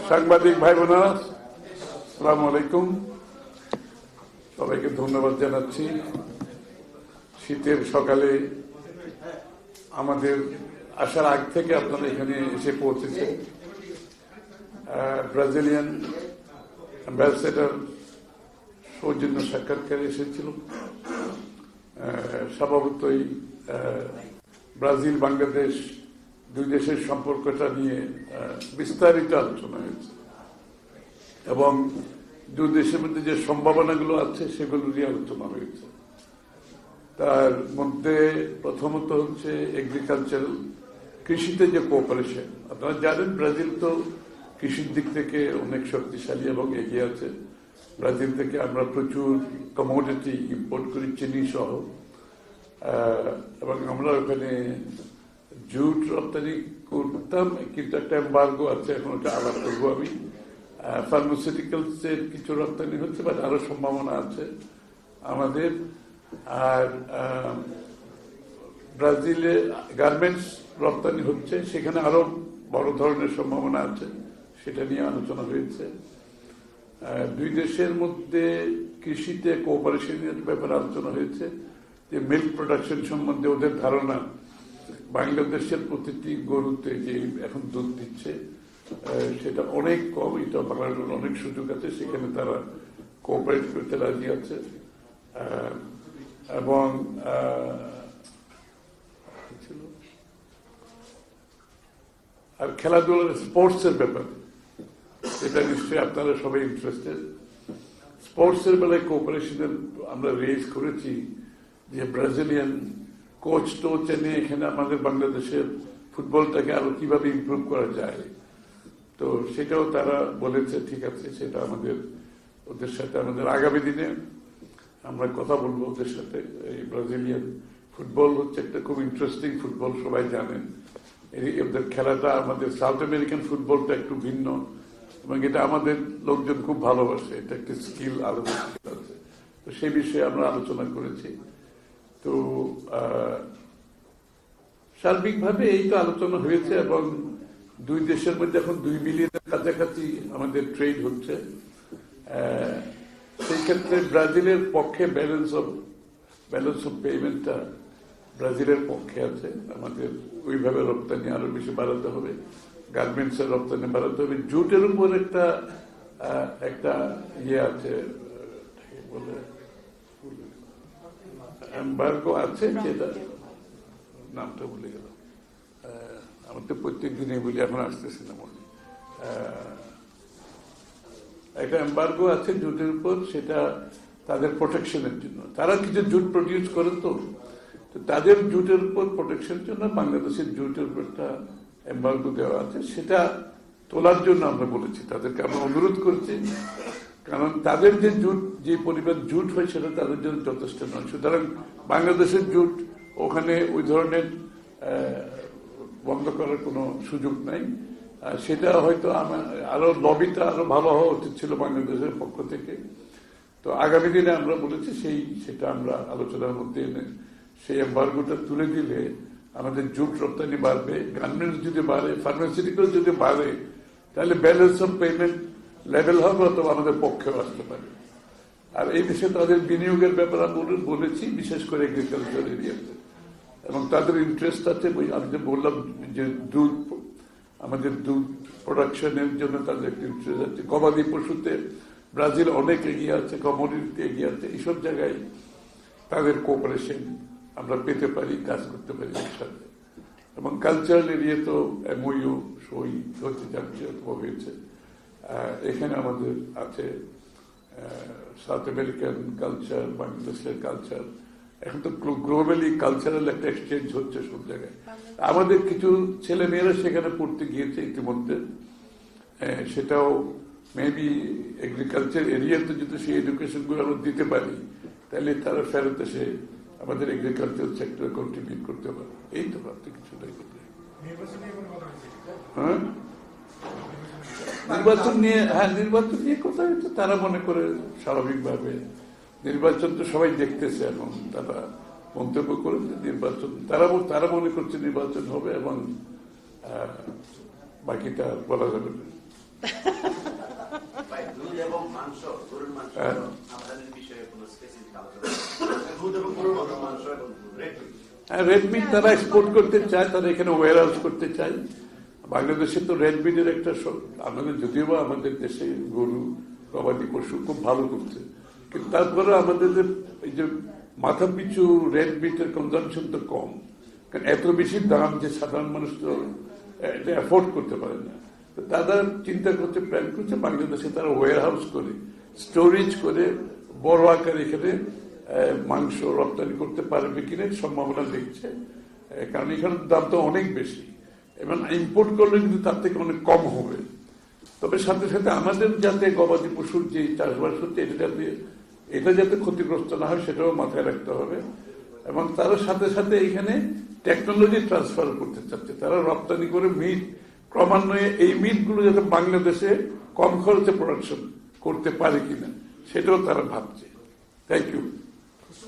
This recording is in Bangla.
সাংবাদিক ভাই বোনেরা, আসসালামু আলাইকুম। সবাইকে ধন্যবাদ জানাচ্ছি। শীতের সকালে আমাদের আসার আগ থেকে আপনারা এখানে এসে পৌঁছেছেন। ব্রাজিলিয়ান অ্যাম্বাসেডর সৌজন্য সাক্ষাৎকারে এসেছিল। স্বভাবতই ব্রাজিল বাংলাদেশ দুই দেশের সম্পর্কটা নিয়ে বিস্তারিত আলোচনা হয়েছে এবং দুই দেশের মধ্যে যে সম্ভাবনাগুলো আছে সেগুলো নিয়ে আলোচনা হয়েছে। তার মধ্যে প্রথমত হচ্ছে এগ্রিকালচারাল, কৃষিতে যে কোঅপারেশন। আপনারা জানেন ব্রাজিল তো কৃষির দিক থেকে অনেক শক্তিশালী এবং এগিয়ে আছে। ব্রাজিল থেকে আমরা প্রচুর কমোডিটি ইম্পোর্ট করি, চিনি সহ, এবং আমরা ওখানে জুট রপ্তানি করতাম, কিন্তু একটা এম্বার্গো আছে, এখন ওটা আলাপ করবো আমি। ফার্মাসিউটিক্যালস এর কিছু রপ্তানি হচ্ছে, বাট আরো সম্ভাবনা আছে আমাদের। আর ব্রাজিলে গার্মেন্টস রপ্তানি হচ্ছে, সেখানে আরো বড় ধরনের সম্ভাবনা আছে, সেটা নিয়ে আলোচনা হয়েছে। দুই দেশের মধ্যে কৃষিতে কোঅপারেশনের ব্যাপারে আলোচনা হয়েছে, যে মিল্ক প্রোডাকশন সম্বন্ধে ওদের ধারণা। বাংলাদেশের প্রতিটি গরুতে যে এখন দুধ দিচ্ছে সেটা অনেক কম, এটা বাংলাদেশের অনেক সুযোগ আছে, সেখানে তারা কোঅপারেট করতে রাজি আছে। এবং আর খেলাধুলার স্পোর্টসের ব্যাপারে, এটা নিশ্চয়ই আপনারা সবাই ইন্টারেস্টেড। স্পোর্টসের বেলায় কোঅপারেশনের আমরা রেজ করেছি যে ব্রাজিলিয়ান কোচ টোচ এনে এখানে আমাদের বাংলাদেশের ফুটবলটাকে আরো কিভাবে ইমপ্রুভ করা যায়। তো সেটাও তারা বলেছে ঠিক আছে, সেটা ওদের সাথে আমাদের আগামী দিনে আমরা কথা বলবো ওদের সাথে। এই ব্রাজিলিয়ান ফুটবল হচ্ছে একটা খুব ইন্টারেস্টিং ফুটবল, সবাই জানেন। ওদের খেলাটা আমাদের সাউথ আমেরিকান ফুটবলটা একটু ভিন্ন, এবং এটা আমাদের লোকজন খুব ভালোবাসে। এটা একটা স্কিল আলাদা আছে, তো সেই বিষয়ে আমরা আলোচনা করেছি। তো সার্বিকভাবে এই তো আলোচনা হয়েছে, এবং দুই দেশের মধ্যে এখন 2 বিলিয়নের কাছাকাছি আমাদের ট্রেড হচ্ছে। সেই ক্ষেত্রে ব্রাজিলের পক্ষে ব্যালেন্স অফ পেমেন্টটা ব্রাজিলের পক্ষে আছে। আমাদের ওইভাবে রপ্তানি আরো বেশি বাড়াতে হবে, গার্মেন্টস এর রপ্তানি বাড়াতে হবে। জুটের উপর একটা ইয়ে আছে, বলে এম্বার্গো আছে, যেটা নামটা ভুলে গেল, আমার তো প্রত্যেক দিনে বলি, এখন আসতেছে না মনে। একটা এম্বার্গো আছে জুটের উপর, সেটা তাদের প্রোটেকশনের জন্য। তারা কিছু জুট প্রডিউস করেন, তো তাদের জুটের উপর প্রোটেকশনের জন্য বাংলাদেশের জুটের উপর একটা এম্বার্গো দেওয়া আছে। সেটা তোলার জন্য আমরা বলেছি, তাদেরকে আমরা অনুরোধ করছি, কারণ তাদের যে পরিমাণ জুট হয় সেটা তাদের জন্য যথেষ্ট নয়। সুতরাং বাংলাদেশের জুট ওখানে ওই ধরনের বন্ধ করার কোনো সুযোগ নাই। সেটা হয়তো আরো লবিটা আরো ভালো হওয়া উচিত ছিল বাংলাদেশের পক্ষ থেকে। তো আগামী দিনে আমরা বলেছি সেটা আমরা আলোচনার মধ্যে এনে সেই এম্বার্গোটা তুলে দিলে আমাদের জুট রপ্তানি বাড়বে, গার্মেন্টস যদি বাড়ে, ফার্মাসিউটিক্যাল যদি বাড়ে, তাহলে ব্যালেন্স অফ পেমেন্ট লেভেল হবে, অথবা আমাদের পক্ষেও আসতে পারে। আর এই দেশে তাদের বিনিয়োগের ব্যাপারে বলেছি, বিশেষ করে এগ্রিকালচার এরিয়াতে, এবং তাদের ইন্টারেস্ট আছে। আমি যে বললাম যে আমাদের দুধ প্রোডাকশনের জন্য তাদের একটা ইন্টারেস্ট আছে। গবাদি পশুতে ব্রাজিল অনেক এগিয়ে আছে, কমোডিটিতে এগিয়ে আছে। এইসব জায়গায় তাদের কোঅপারেশন আমরা পেতে পারি, কাজ করতে পারি একসাথে। এবং কালচারাল এরিয়া তো এমওইউ সই হতে যাচ্ছে অথবা হয়েছে। এখানে আমাদের আছে সাউথ আমেরিকান কালচার, বাংলাদেশের কালচার। এখন তো গ্লোবালি কালচারাল একটা এক্সচেঞ্জ হচ্ছে সব জায়গায়। আমাদের কিছু ছেলে মেয়েরা সেখানে পড়তে গিয়েছে ইতিমধ্যে। সেটাও মেবি এগ্রিকালচার এরিয়াতে যদি সেই এডুকেশন গুলো আমরা দিতে পারি, তাহলে তারা ফেরত এসে আমাদের এগ্রিকালচার সেক্টরে কন্ট্রিবিউট করতে পারে। এই তো ভাবতে কিছু নাই। হ্যাঁ, নির্বাচন নিয়ে কথা হচ্ছে। তারা মনে করে স্বাভাবিকভাবে নির্বাচন তো সবাই দেখতেছে, এবং তারা মন্তব্য করে যে নির্বাচন, তারা মনে করছে নির্বাচন হবে, এবং বাকিটা বলা যাবে না। ভাই, দুধ এবং মাংস, গরুর মাংস আমদানির বিষয়ে কোনো স্পেসিফিক আলোচনা নেই। দুধ এবং গরুর মাংস এবং রেড মিট। রেড মিট তারা এক্সপোর্ট করতে চায়, তারা এখানে ওয়ার হাউস করতে চায়। বাংলাদেশে তো রেড মিটের একটা আমাদের যদিও বা আমাদের দেশে গরু গবাদি পশু খুব ভালো করছে, কিন্তু তারপরে আমাদের এই যে মাথা পিছু রেড মিটের কনজামশন তো কম, কারণ এত বেশি দাম যে সাধারণ মানুষ তো এটা অ্যাফোর্ড করতে পারে না। তো তারা চিন্তা করতে প্ল্যান করছে বাংলাদেশে তারা ওয়ার হাউস করে স্টোরেজ করে বড় আকারে এখানে মাংস রপ্তানি করতে পারবে কিনা সম্ভাবনা দেখছে, কারণ এখানের দাম তো অনেক বেশি এবং ইম্পোর্ট করলে কিন্তু তার থেকে অনেক কম হবে। তবে সাথে সাথে আমাদের যাতে গবাদি পশুর যে চাষবাস হচ্ছে এটা যাতে ক্ষতিগ্রস্ত না হয় সেটাও মাথায় রাখতে হবে। এবং তার সাথে সাথে এখানে টেকনোলজি ট্রান্সফার করতে চাচ্ছে, তারা রপ্তানি করে মিট ক্রমান্বয়ে এই মিটগুলো যাতে বাংলাদেশে কম খরচে প্রোডাকশন করতে পারে কিনা সেটাও তারা ভাবছে। Thank you.